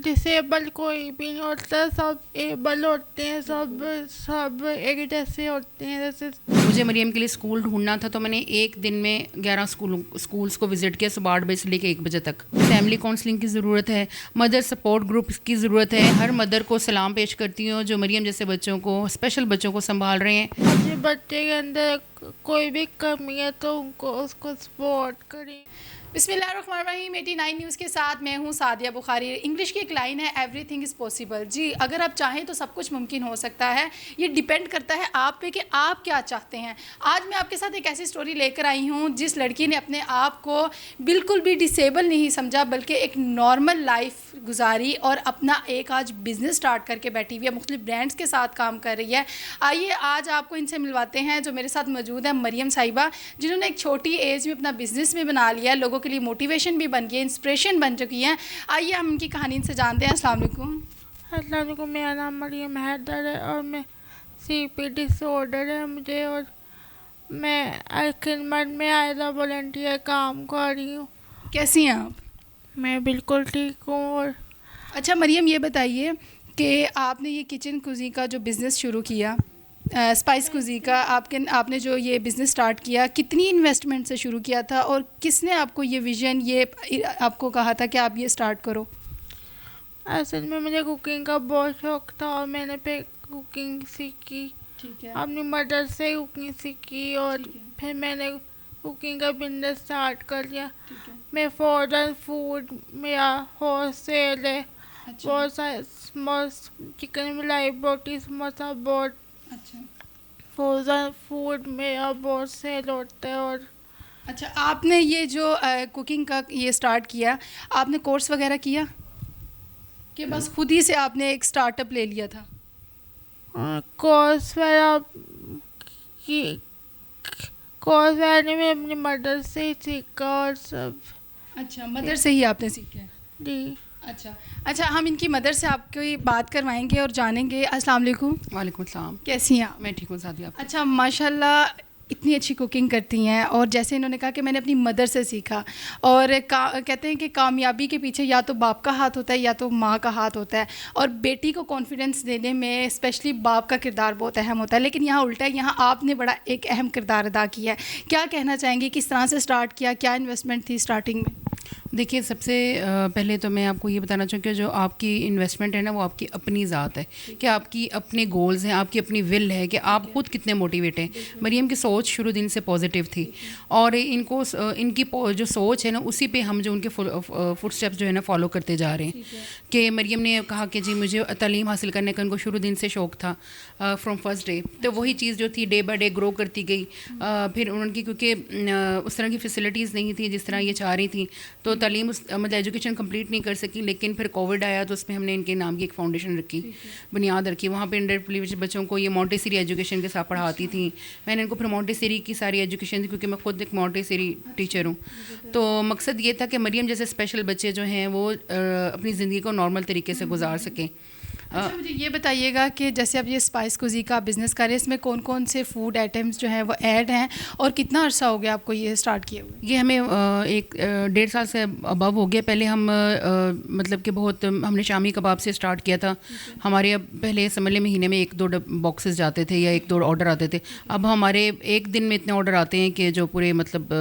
Disable کوئی بھی نہیں ہوتا, سب ایبل ہوتے ہیں, سب ایک جیسے ہوتے ہیں. جیسے مجھے مریم کے لیے اسکول ڈھونڈنا تھا تو میں نے ایک دن میں 11 اسکولس کو وزٹ کیا, صبح 8 بجے سے لے کے 1 بجے تک. فیملی کاؤنسلنگ کی ضرورت ہے, مدر سپورٹ گروپ کی ضرورت ہے. ہر مدر کو سلام پیش کرتی ہوں جو مریم جیسے بچوں کو, اسپیشل بچوں کو سنبھال رہے ہیں. اپنے بچے کے اندر کوئی بھی کمی ہے تو اس کو سپورٹ کریں. بسم اللہ الرحمن الرحیم. 89 نیوز کے ساتھ میں ہوں سعدیہ بخاری. انگلش کی ایک لائن ہے, ایوری تھنگ از پاسبل. جی اگر آپ چاہیں تو سب کچھ ممکن ہو سکتا ہے. یہ ڈیپینڈ کرتا ہے آپ پہ کہ آپ کیا چاہتے ہیں. آج میں آپ کے ساتھ ایک ایسی سٹوری لے کر آئی ہوں جس لڑکی نے اپنے آپ کو بالکل بھی ڈسیبل نہیں سمجھا بلکہ ایک نارمل لائف گزاری اور اپنا ایک آج بزنس سٹارٹ کر کے بیٹھی ہوئی ہے, مختلف برانڈس کے ساتھ کام کر رہی ہے. آئیے آج آپ کو ان سے ملواتے ہیں جو میرے ساتھ موجود ہیں. مریم صاحبہ جنہوں نے ایک چھوٹی ایج میں اپنا بزنس بھی بنا لیا, لوگوں کے لیے موٹیویشن بھی بن گئی, انسپریشن بن چکی ہیں. آئیے ہم ان کی کہانی ان سے جانتے ہیں. السلام علیکم. السلام علیکم. میرا نام مریم حیدر ہے اور میں سی پی ڈس آرڈر ہے مجھے, اور میں خدمت میں ایز والنٹیئر کام کر رہی ہوں. کیسی ہیں آپ؟ میں بالکل ٹھیک ہوں. اور اچھا مریم یہ بتائیے کہ آپ نے یہ کچن کوزی کا جو بزنس شروع کیا, اسپائس کوزی کا, آپ نے جو یہ بزنس سٹارٹ کیا, کتنی انویسٹمنٹ سے شروع کیا تھا اور کس نے آپ کو یہ ویژن, یہ آپ کو کہا تھا کہ آپ یہ سٹارٹ کرو؟ اصل میں مجھے کوکنگ کا بہت شوق تھا اور میں نے پھر کوکنگ سیکھی. ٹھیک ہے. اپنی مدر سے کوکنگ سیکھی اور پھر میں نے کوکنگ کا بزنس سٹارٹ کر لیا. میں فروزن فوڈ میرا ہول سیل ہے. بہت سارے چکن ملائی بوٹی سموسا بہت. اچھا. فروزن فوڈ میرا بہت سیل ہوتا ہے. اور اچھا آپ نے یہ جو کوکنگ کا یہ سٹارٹ کیا, آپ نے کورس وغیرہ کیا کہ بس خود ہی سے آپ نے ایک سٹارٹ اپ لے لیا تھا؟ کورس وغیرہ میں اپنی مدر سے ہی سیکھا اور سب. اچھا مدر سے ہی آپ نے سیکھا ہے؟ جی. اچھا ہم ان کی مدر سے آپ کی بات کروائیں گے اور جانیں گے. السلام علیکم. وعلیکم السلام. کیسی ہیں آپ؟ میں ٹھیک ہوں سعدیہ. اچھا ماشاء اللہ اتنی اچھی کوکنگ کرتی ہیں, اور جیسے انہوں نے کہا کہ میں نے اپنی مدر سے سیکھا, اور کہتے ہیں کہ کامیابی کے پیچھے یا تو باپ کا ہاتھ ہوتا ہے یا تو ماں کا ہاتھ ہوتا ہے, اور بیٹی کو کانفیڈنس دینے میں اسپیشلی باپ کا کردار بہت اہم ہوتا ہے. لیکن یہاں الٹا ہے, یہاں آپ نے بڑا ایک اہم کردار ادا کیا ہے. کیا کہنا چاہیں گے, کس طرح سے سٹارٹ کیا, کیا انویسٹمنٹ تھی سٹارٹنگ میں؟ دیکھیے سب سے پہلے تو میں آپ کو یہ بتانا چاہوں کہ جو آپ کی انویسٹمنٹ ہے نا وہ آپ کی اپنی ذات ہے, کہ آپ کی اپنے گولز ہیں, آپ کی اپنی ول ہے کہ آپ خود کتنے موٹیویٹ ہیں. مریم کی سوچ شروع دن سے پازیٹیو تھی, اور ان کی جو سوچ ہے نا اسی پہ ہم جو ان کے فٹ اسٹیپس جو ہے نا فالو کرتے جا رہے ہیں. کہ مریم نے کہا کہ جی مجھے تعلیم حاصل کرنے کا ان کو شروع دن سے شوق تھا فرام فرسٹ ڈے, تو وہی چیز جو تھی ڈے بائی ڈے گرو کرتی گئی. پھر ان کی کیونکہ اس طرح کی فیسلٹیز نہیں تھیں جس طرح یہ چاہ رہی تھیں, تو تعلیم مطلب ایجوکیشن کمپلیٹ نہیں کر سکی. لیکن پھر کووڈ آیا تو اس میں ہم نے ان کے نام کی ایک فاؤنڈیشن رکھی, بنیاد رکھی. وہاں پہ انڈر پریویلیجڈ بچوں کو یہ مونٹیسری ایجوکیشن کے ساتھ پڑھاتی تھیں. میں نے ان کو پھر مونٹیسری کی ساری ایجوکیشن دی کیونکہ میں خود ایک مونٹیسری ٹیچر ہوں. تو مقصد یہ تھا کہ مریم جیسے اسپیشل بچے جو ہیں وہ اپنی زندگی کو نارمل طریقے سے گزار سکیں. اچھا مجھے یہ بتائیے گا کہ جیسے اب یہ اسپائس کوزی کا بزنس کر رہے ہیں, اس میں کون کون سے فوڈ آئٹمس جو ہیں وہ ایڈ ہیں, اور کتنا عرصہ ہو گیا آپ کو یہ اسٹارٹ کیے ہوئے؟ یہ ہمیں 1.5 سال سے ابو ہو گیا. پہلے ہم مطلب کہ بہت ہم نے شامی کباب سے اسٹارٹ کیا تھا. ہمارے اب پہلے سمجھ لیں مہینے میں 1-2 باکسز جاتے تھے یا 1-2 آرڈر آتے تھے. اب ہمارے ایک دن میں اتنے آرڈر آتے ہیں کہ جو پورے مطلب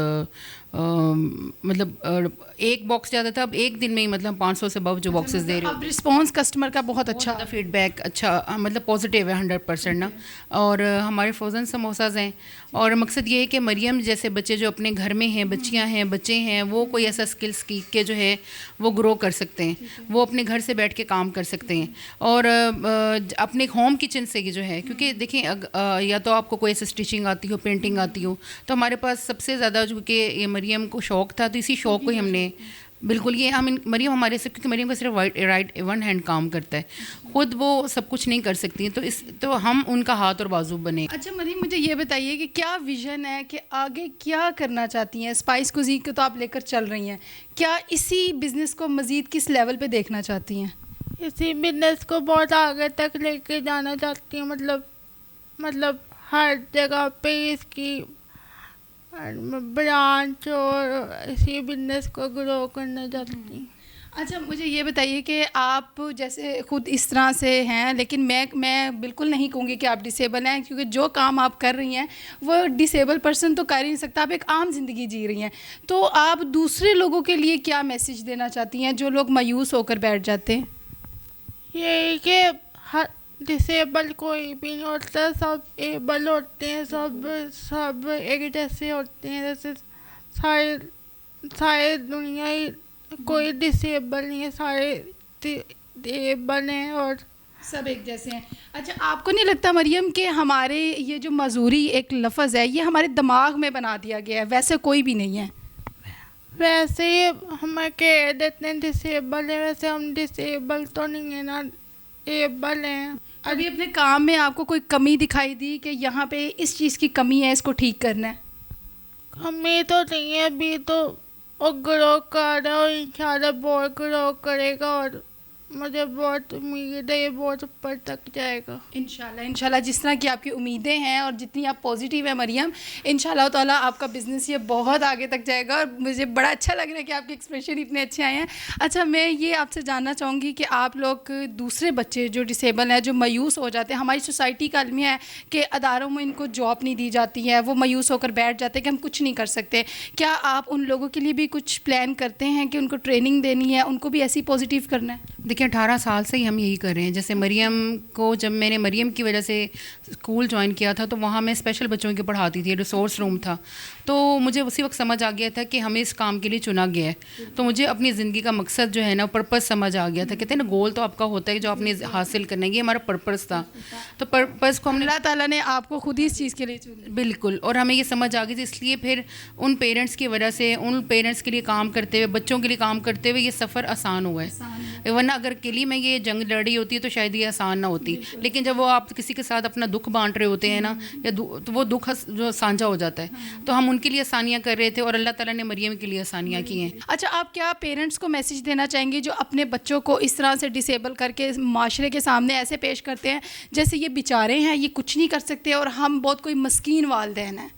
ایک باکس جاتا تھا, اب ایک دن میں ہی مطلب 500 سے ابو جو باکسز دے رہے ہیں. اب رسپانس کسٹمر کا بہت اچھا, فیڈ بیک اچھا مطلب پازیٹیو ہے 100% نا. اور ہمارے فروزن سموساز ہیں. اور مقصد یہ ہے کہ مریم جیسے بچے جو اپنے گھر میں ہیں, بچیاں ہیں, بچے ہیں, وہ کوئی ایسا اسکل سیکھ کے جو ہے وہ گرو کر سکتے ہیں, وہ اپنے گھر سے بیٹھ کے کام کر سکتے ہیں. اور اپنے ہوم کچن سے جو ہے, کیونکہ دیکھیں یا تو آپ کو کوئی ایسا اسٹیچنگ آتی ہو, پینٹنگ آتی ہو, تو ہمارے پاس سب سے زیادہ جو کہ یہ مریم کو شوق تھا, تو اسی شوق کو ہی ہم نے بالکل یہ مریم ہمارے سے, کیونکہ مریم کا صرف رائٹ ون ہینڈ کام کرتا ہے, خود وہ سب کچھ نہیں کر سکتی ہیں, تو ہم ان کا ہاتھ اور بازو بنے. اچھا مریم مجھے یہ بتائیے کہ کیا ویژن ہے, کہ آگے کیا کرنا چاہتی ہیں؟ اسپائس کوزی کو تو آپ لے کر چل رہی ہیں, کیا اسی بزنس کو مزید کس لیول پہ دیکھنا چاہتی ہیں؟ اسی بزنس کو بہت آگے تک لے کے جانا چاہتی ہوں, مطلب ہر جگہ پہ اس کی برانچ اور اسی بزنس کو گرو کرنا چاہتی ہوں. اچھا مجھے یہ بتائیے کہ آپ جیسے خود اس طرح سے ہیں، لیکن میں بالکل نہیں کہوں گی کہ آپ ڈسیبل ہیں، کیونکہ جو کام آپ کر رہی ہیں وہ ڈسیبل پرسن تو کر ہی نہیں سکتا. آپ ایک عام زندگی جی رہی ہیں، تو آپ دوسرے لوگوں کے لیے کیا میسج دینا چاہتی ہیں جو لوگ مایوس ہو کر بیٹھ جاتے ہیں؟ یہی کہ ڈسیبل کوئی بھی نہیں ہوتا، سب ایبل ہوتے ہیں، سب ایک جیسے ہوتے ہیں، جیسے سارے دنیا ہی کوئی ڈسیبل نہیں ہے، سارے ایبل ہیں اور سب ایک جیسے ہیں. اچھا آپ کو نہیں لگتا مریم کہ ہمارے یہ جو معذوری ایک لفظ ہے یہ ہمارے دماغ میں بنا دیا گیا ہے، ویسے کوئی بھی نہیں ہے؟ ویسے ہی ہمیں کہہ دیتے ہیں ڈسیبل ہے، ویسے ہم ڈسیبل تو نہیں ہیں نا، ایبل ہیں. ابھی اپنے کام میں آپ کو کوئی کمی دکھائی دی کہ یہاں پہ اس چیز کی کمی ہے، اس کو ٹھیک کرنا ہے؟ ہمیں تو نہیں ہے ابھی، تو وہ گرو کر رہا ہے اور انشاءاللہ بہت گرو کرے گا، اور مجھے بہت امید ہے یہ بہت اوپر تک جائے گا انشاءاللہ جس طرح کی آپ کی امیدیں ہیں اور جتنی آپ پازیٹیو ہیں مریم، انشاءاللہ تعالیٰ آپ کا بزنس یہ بہت آگے تک جائے گا، اور مجھے بڑا اچھا لگ رہا ہے کہ آپ کے ایکسپریشن اتنے اچھے آئے ہیں. اچھا میں یہ آپ سے جاننا چاہوں گی کہ آپ لوگ دوسرے بچے جو ڈسیبل ہیں، جو مایوس ہو جاتے ہیں، ہماری سوسائٹی کا المیہ ہے کہ اداروں میں ان کو جاب نہیں دی جاتی ہے، وہ مایوس ہو کر بیٹھ جاتے ہیں کہ ہم کچھ نہیں کر سکتے، کیا آپ ان لوگوں کے لیے بھی کچھ پلان کرتے ہیں کہ ان کو ٹریننگ دینی ہے، ان کو بھی ایسی پازیٹیو کرنا ہے؟ دیکھیں 18 سال سے ہی ہم یہی کر رہے ہیں. جیسے مریم کو، جب میں نے مریم کی وجہ سے اسکول جوائن کیا تھا تو وہاں میں اسپیشل بچوں کے پڑھاتی تھی، ریسورس روم تھا، تو مجھے اسی وقت سمجھ آ گیا تھا کہ ہمیں اس کام کے لیے چنا گیا ہے. تو مجھے اپنی زندگی کا مقصد جو ہے نا، پرپس سمجھ آ گیا تھا. کہتے ہیں نا گول تو آپ کا ہوتا ہے جو آپ نے حاصل کرنا ہے، یہ ہمارا پرپس تھا. تو پرپس کو ہم نے، اللہ تعالیٰ نے آپ کو خود ہی اس چیز کے لیے چنا. بالکل، اور ہمیں یہ سمجھ آ گئی تھی، اس لیے پھر ان پیرنٹس کی وجہ سے، ان پیرنٹس کے لیے کام کرتے ہوئے، بچوں کے لیے کام کرتے ہوئے یہ سفر آسان ہوا ہے. ورنہ اگر اکیلی میں یہ جنگ لڑی ہوتی ہے تو شاید یہ آسان نہ ہوتی. لیکن جب وہ آپ کسی کے ساتھ اپنا دکھ بانٹ رہے ہوتے ہیں نا، یا تو وہ دکھ جو سانجھا ہو جاتا ہے. تو ہم ان کے لیے آسانیاں کر رہے تھے، اور اللہ تعالیٰ نے مریم کے لیے آسانیاں کی ہیں. اچھا آپ کیا پیرنٹس کو میسج دینا چاہیں گے جو اپنے بچوں کو اس طرح سے ڈسیبل کر کے معاشرے کے سامنے ایسے پیش کرتے ہیں جیسے یہ بیچارے ہیں، یہ کچھ نہیں کر سکتے اور ہم بہت کوئی مسکین والدین ہیں؟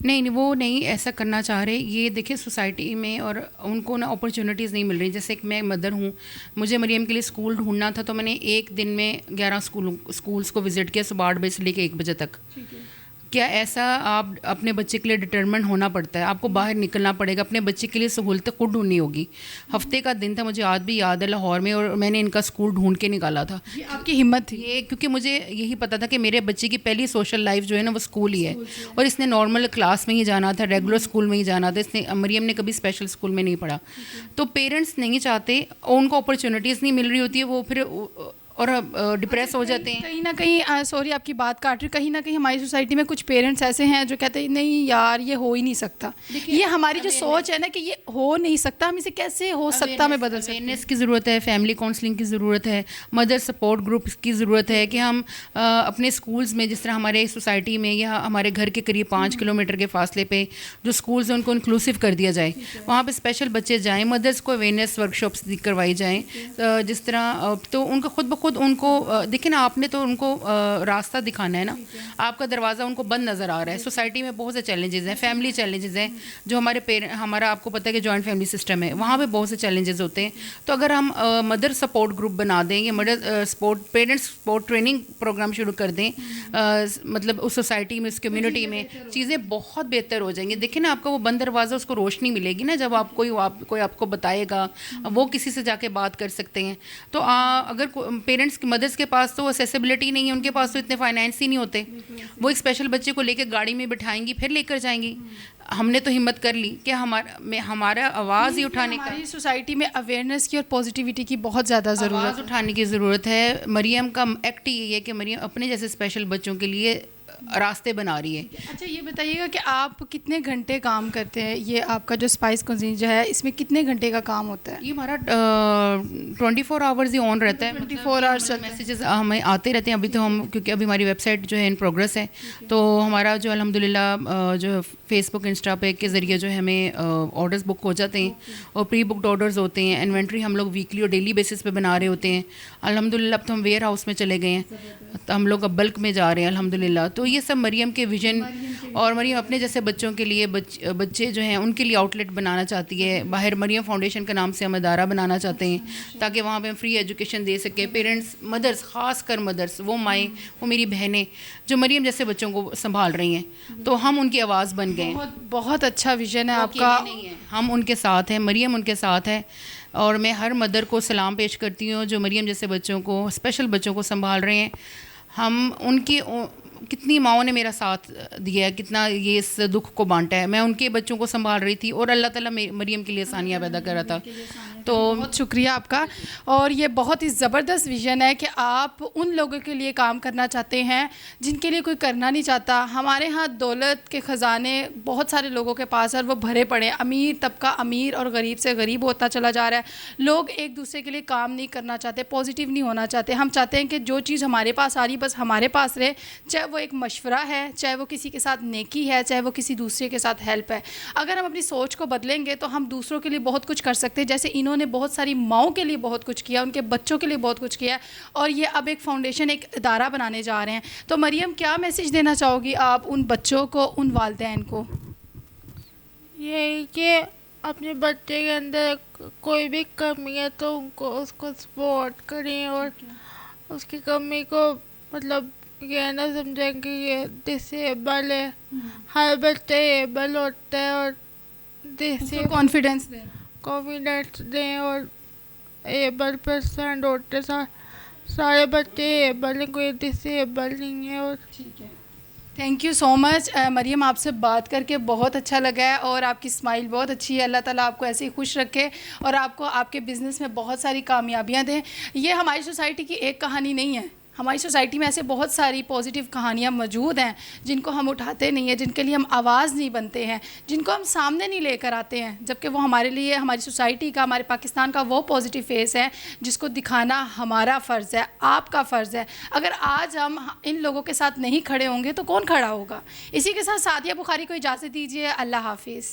نہیں، وہ نہیں ایسا کرنا چاہ رہے. یہ دیکھیں سوسائٹی میں اور ان کو نا اپرچونیٹیز نہیں مل رہی. جیسے کہ میں مدر ہوں، مجھے مریم کے لیے اسکول ڈھونڈنا تھا، تو میں نے ایک دن میں 11 اسکولس کو وزٹ کیا، صبح 8 بجے سے لے کے 1 بجے تک. کیا ایسا آپ اپنے بچے کے لیے ڈٹرمنٹ ہونا پڑتا ہے؟ آپ کو باہر نکلنا پڑے گا، اپنے بچے کے لیے سہولتیں خود ڈھونڈنی ہوگی. ہفتے کا دن تھا، مجھے آج بھی یاد ہے، لاہور میں، اور میں نے ان کا اسکول ڈھونڈ کے نکالا تھا. یہ آپ کی ہمت تھی؟ یہ کیونکہ مجھے یہی پتا تھا کہ میرے بچے کی پہلی سوشل لائف جو ہے نا وہ اسکول ہی ہے، اور اس نے نارمل کلاس میں ہی جانا تھا، ریگولر اسکول میں ہی جانا تھا. اس نے، مریم نے کبھی اسپیشل اسکول میں نہیں پڑھا. تو پیرنٹس نہیں چاہتے، ان کو اپرچونیٹیز نہیں مل رہی ہوتی ہے، وہ پھر اور ڈپریس ہو جاتے ہیں. کہیں نہ کہیں، سوری آپ کی بات کاٹ رہی، کہیں نہ کہیں ہماری سوسائٹی میں کچھ پیرنٹس ایسے ہیں جو کہتے ہیں نہیں یار یہ ہو ہی نہیں سکتا. یہ ہماری جو سوچ ہے نا کہ یہ ہو نہیں سکتا، ہم اسے کیسے ہو سکتا میں بدل سکتے ہیں. اویئرنیس کی ضرورت ہے، فیملی کاؤنسلنگ کی ضرورت ہے، مدر سپورٹ گروپس کی ضرورت ہے، کہ ہم اپنے اسکولس میں، جس طرح ہمارے سوسائٹی میں یا ہمارے گھر کے قریب 5 کلومیٹر کے فاصلے پہ جو اسکولس ہیں ان کو انکلوسیو کر دیا جائے. وہاں پہ اسپیشل بچے جائیں، مدرس کو اویئرنیس ورکشاپس کروائی جائیں. جس طرح تو ان کو خود بخود ان کو دیکھیں نا، آپ نے تو ان کو راستہ دکھانا ہے نا. آپ کا دروازہ ان کو بند نظر آ رہا ہے. سوسائٹی میں بہت سے چیلنجز ہیں، فیملی چیلنجز ہیں، جو ہمارا آپ کو پتہ ہے کہ جوائنٹ فیملی سسٹم ہے، وہاں پہ بہت سے چیلنجز ہوتے ہیں. تو اگر ہم مدر سپورٹ گروپ بنا دیں یا mother support, parents support training programme شروع کر دیں، مطلب اس سوسائٹی میں، اس کمیونٹی میں، چیزیں بہت بہتر ہو جائیں گی. دیکھیں نا، آپ کا وہ بند دروازہ، اس کو روشنی ملے گی نا جب آپ کوئی آپ کو بتائے گا، وہ کسی سے جا کے بات کر سکتے ہیں. تو اگر پیرنٹس کی، مدرس کے پاس تو اسیسیبلٹی نہیں ہے، ان کے پاس تو اتنے فائنینس ہی نہیں ہوتے، وہ ایک اسپیشل بچے کو لے کے گاڑی میں بٹھائیں گی پھر لے کر جائیں گی. ہم نے تو ہمت کر لی کہ ہمارا آواز ہی اٹھانے کا، ہماری سوسائٹی میں اویئرنیس کی اور پازیٹیوٹی کی بہت زیادہ ضرورت ہے، آواز اٹھانے کی ضرورت ہے. مریم کا ایکٹ یہ ہے کہ مریم اپنے جیسے اسپیشل بچوں کے لیے راستے بنا رہی ہے. اچھا یہ بتائیے گا کہ آپ کتنے گھنٹے کام کرتے ہیں؟ یہ آپ کا جو اسپائس کنزین جو ہے اس میں کتنے گھنٹے کا کام ہوتا ہے؟ یہ ہمارا 24 آورز ہی آن رہتا ہے. 24 آورس میسیجز ہمیں آتے رہتے ہیں. ابھی تو ہم، کیونکہ ابھی ہماری ویب سائٹ جو ہے ان پروگرس ہے، تو ہمارا جو الحمدللہ جو فیس بک انسٹا پہ کے ذریعے جو ہے ہمیں آرڈرز بک ہو جاتے ہیں اور پری بکڈ آرڈرز ہوتے ہیں. انوینٹری ہم لوگ ویکلی اور ڈیلی بیسس پہ بنا رہے ہوتے ہیں. الحمدللہ اب تو ہم ویئر ہاؤس میں چلے گئے ہیں, تو ہم لوگ اب بلک میں جا رہے ہیں الحمدللہ. تو یہ سب مریم کے ویژن, اور مریم اپنے جیسے بچوں کے لیے بچے جو ہیں ان کے لیے آؤٹ لیٹ بنانا چاہتی ہے. باہر مریم فاؤنڈیشن کے نام سے ہم ادارہ بنانا چاہتے ہیں تاکہ وہاں پہ ہم فری ایجوکیشن دے سکیں. پیرنٹس, مدرس, خاص کر مدرس, وہ مائیں, وہ میری بہنیں جو مریم جیسے بچوں کو سنبھال رہی ہیں, تو ہم ان کی آواز بن گئے ہیں. بہت اچھا ویژن ہے آپ کا. ہم ان کے ساتھ ہیں, مریم ان کے ساتھ ہے. اور میں ہر مدر کو سلام پیش کرتی ہوں جو مریم جیسے بچوں کو, اسپیشل بچوں کو سنبھال رہے ہیں. ہم ان کی, کتنی ماؤں نے میرا ساتھ دیا ہے, کتنا یہ اس دکھ کو بانٹا ہے. میں ان کے بچوں کو سنبھال رہی تھی اور اللہ تعالیٰ مریم کے لیے آسانیاں پیدا کر رہا تھا. تو بہت شکریہ آپ کا. اور یہ بہت ہی زبردست ویژن ہے کہ آپ ان لوگوں کے لیے کام کرنا چاہتے ہیں جن کے لیے کوئی کرنا نہیں چاہتا. ہمارے ہاں دولت کے خزانے بہت سارے لوگوں کے پاس اور وہ بھرے پڑے. امیر طبقہ امیر اور غریب سے غریب ہوتا چلا جا رہا ہے. لوگ ایک دوسرے کے لیے کام نہیں کرنا چاہتے, پازیٹیو نہیں ہونا چاہتے. ہم چاہتے ہیں کہ جو چیز ہمارے پاس آ رہی بس ہمارے پاس رہے, چاہے وہ ایک مشورہ ہے, چاہے وہ کسی کے ساتھ نیکی ہے, چاہے وہ کسی دوسرے کے ساتھ ہیلپ ہے. اگر ہم اپنی سوچ کو بدلیں گے تو ہم دوسروں کے لیے بہت کچھ کر سکتے ہیں. جیسے انہوں نے بہت ساری ماؤں کے لیے بہت کچھ کیا, ان کے بچوں کے لیے بہت کچھ کیا, اور یہ اب ایک فاؤنڈیشن, ایک ادارہ بنانے جا رہے ہیں. تو مریم, کیا میسج دینا چاہو گی آپ ان بچوں کو, ان والدین کو؟ یہی کہ اپنے بچے کے اندر کوئی بھی کمی ہے تو ان کو اس کو سپورٹ کریں, اور اس کی کمی کو مطلب یہ نہ سمجھیں کہ یہ ڈسیبل ہے. ہر بچہ ایبل ہوتا ہے, اور کانفیڈینس دیں, کانفیڈینس دیں, اور ایبل پرسنٹ ہوتے سارے بچے ایبل ہیں, کوئی ڈسیبل نہیں ہے. اور تھینک یو سو مچ مریم, آپ سے بات کر کے بہت اچھا لگا ہے, اور آپ کی اسمائل بہت اچھی ہے. اللہ تعالیٰ آپ کو ایسے ہی خوش رکھے اور آپ کو آپ کے بزنس میں بہت ساری کامیابیاں دیں. یہ ہماری سوسائٹی کی ایک کہانی نہیں ہے, ہماری سوسائٹی میں ایسے بہت ساری پازیٹیو کہانیاں موجود ہیں جن کو ہم اٹھاتے نہیں ہیں, جن کے لیے ہم آواز نہیں بنتے ہیں, جن کو ہم سامنے نہیں لے کر آتے ہیں, جبکہ وہ ہمارے لیے, ہماری سوسائٹی کا, ہمارے پاکستان کا وہ پازیٹیو فیس ہے جس کو دکھانا ہمارا فرض ہے, آپ کا فرض ہے. اگر آج ہم ان لوگوں کے ساتھ نہیں کھڑے ہوں گے تو کون کھڑا ہوگا؟ اسی کے ساتھ سعدیہ بخاری کو اجازت دیجیے. اللہ حافظ.